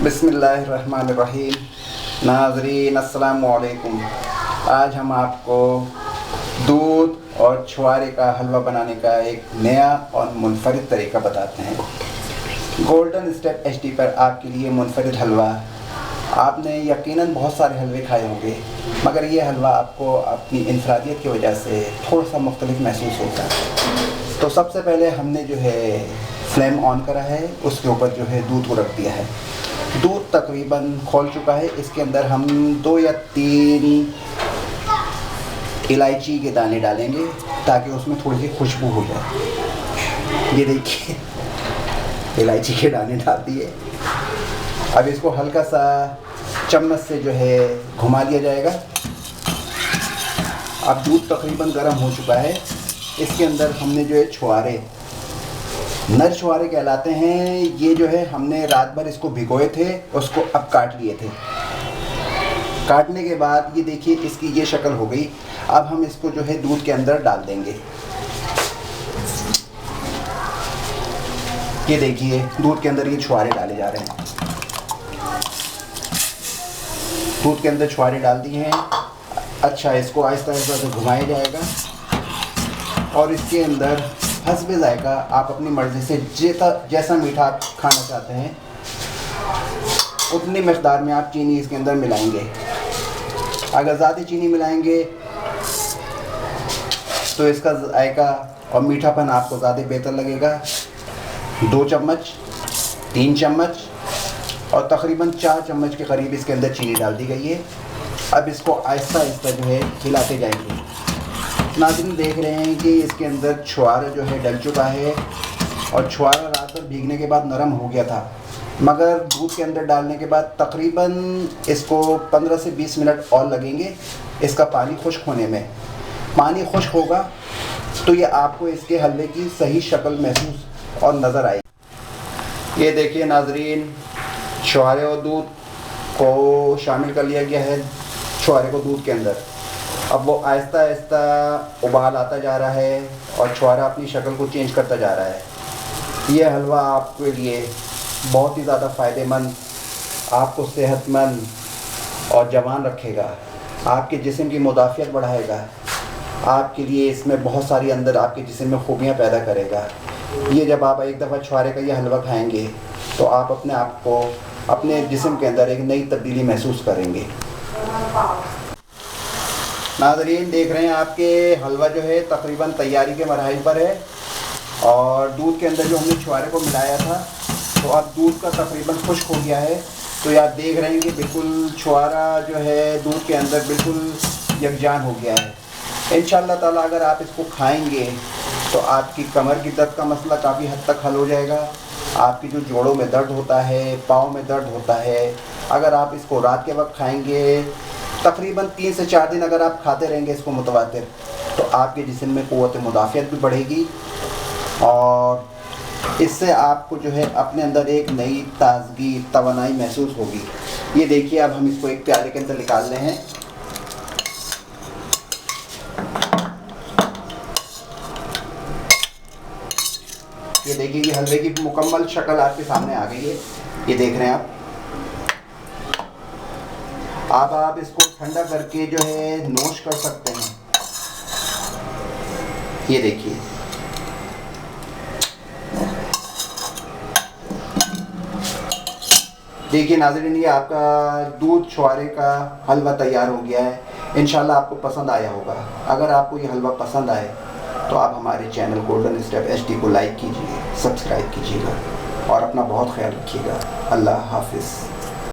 बिस्मिल्लाहिर्रहमानिर्रहीम। नाज़रीन अस्सलामु अलैकुम। आज हम आपको दूध और छुआरे का हलवा बनाने का एक नया और मुनफरिद तरीका बताते हैं। गोल्डन स्टेप एचडी पर आपके लिए मुनफरिद हलवा। आपने यकीनन बहुत सारे हलवे खाए होंगे, मगर ये हलवा आपको अपनी इनफरादियत की वजह से थोड़ा सा मुख्तलिफ महसूस होता है। तो सबसे पहले हमने जो है फ्लेम ऑन करा है, उसके ऊपर जो है दूध को रख दिया है। दूध तकरीबन खोल चुका है। इसके अंदर हम 2 या 3 इलायची के दाने डालेंगे ताकि उसमें थोड़ी सी खुशबू हो जाए। ये देखिए इलायची के दाने डाल दिए। अब इसको हल्का सा चम्मच से जो है घुमा लिया जाएगा। अब दूध तकरीबन गर्म हो चुका है। इसके अंदर हमने जो है छुआरे, नर छुआरे कहलाते हैं, ये जो है हमने रात भर इसको भिगोए थे, उसको अब काट लिए थे। काटने के बाद ये देखिए इसकी ये शक्ल हो गई। अब हम इसको जो है दूध के अंदर डाल देंगे। ये देखिए दूध के अंदर ये छुआरे डाले जा रहे हैं। दूध के अंदर छुआरे डाल दिए हैं। अच्छा, इसको आहिस्ता आहिस्ता से घुमाया जाएगा और इसके अंदर हस्बे ज़ायक़ा आप अपनी मर्ज़ी से जैसा मीठा आप खाना चाहते हैं उतनी मकदार में आप चीनी इसके अंदर मिलाएंगे। अगर ज़्यादा चीनी मिलाएंगे तो इसका ज़ायक़ा और मीठापन आपको ज़्यादा बेहतर लगेगा। 2 चम्मच, 3 चम्मच और तकरीबन 4 चम्मच के करीब इसके अंदर चीनी डाल दी गई है। अब इसको आहिस्ता आहिस्ता जो है हिलाते जाएंगे। नाज़रीन देख रहे हैं कि इसके अंदर छुआरा जो है डल चुका है और छुआरा रात भर भीगने के बाद नरम हो गया था, मगर दूध के अंदर डालने के बाद तकरीबन इसको 15 से 20 मिनट और लगेंगे इसका पानी खुश्क होने में। पानी खुश्क होगा तो ये आपको इसके हलवे की सही शक्ल महसूस और नज़र आएगी। ये देखिए नाज़रीन, छुआरे और दूध को शामिल कर लिया गया है छुआरे को दूध के अंदर। अब वो आहिस्ता आहिस्ता उबाल आता जा रहा है और छुआरा अपनी शक्ल को चेंज करता जा रहा है। ये हलवा आपके लिए बहुत ही ज़्यादा फ़ायदेमंद, आपको सेहतमंद और जवान रखेगा, आपके जिस्म की मुदाफ़ियत बढ़ाएगा, आपके लिए इसमें बहुत सारी अंदर आपके जिस्म में खूबियाँ पैदा करेगा। ये जब आप एक दफ़ा छुआरे का ये हलवा खाएँगे तो आप अपने आप को अपने जिस्म के अंदर एक नई तब्दीली महसूस करेंगे। नाज़रीन देख रहे हैं आपके हलवा जो है तकरीबन तैयारी के मराहिल पर है और दूध के अंदर जो हमने छुआरे को मिलाया था तो अब दूध का तकरीबन खुश्क हो गया है। तो ये आप देख रहे हैं कि बिल्कुल छुआरा जो है दूध के अंदर बिल्कुल यकजान हो गया है। इंशाअल्लाह ताला अगर आप इसको खाएंगे तो आपकी कमर की दर्द का मसला काफ़ी हद तक हल हो जाएगा। आपकी जो जोड़ों में दर्द होता है, पाँव में दर्द होता है, अगर आप इसको रात के वक्त खाएंगे तकरीबन 3 से 4 दिन अगर आप खाते रहेंगे इसको मुतवातिर, तो आपके जिस्म में क़ुव्वत मुदाफ़ियत भी बढ़ेगी और इससे आपको जो है अपने अंदर एक नई ताज़गी, तवानाई महसूस होगी। ये देखिए अब हम इसको एक प्याले के अंदर निकाल रहे हैं। ये देखिए ये हलवे की मुकम्मल शक्ल आपके सामने आ गई है। ये देख रहे हैं आप इसको ठंडा करके जो है नोश कर सकते हैं। ये देखिए नाज़रीन, ये आपका दूध छुआरे का हलवा तैयार हो गया है। इंशाल्लाह आपको पसंद आया होगा। अगर आपको ये हलवा पसंद आए तो आप हमारे चैनल गोल्डन स्टेप एचडी को लाइक कीजिए, सब्सक्राइब कीजिएगा और अपना बहुत ख्याल रखिएगा। अल्लाह हाफिज़।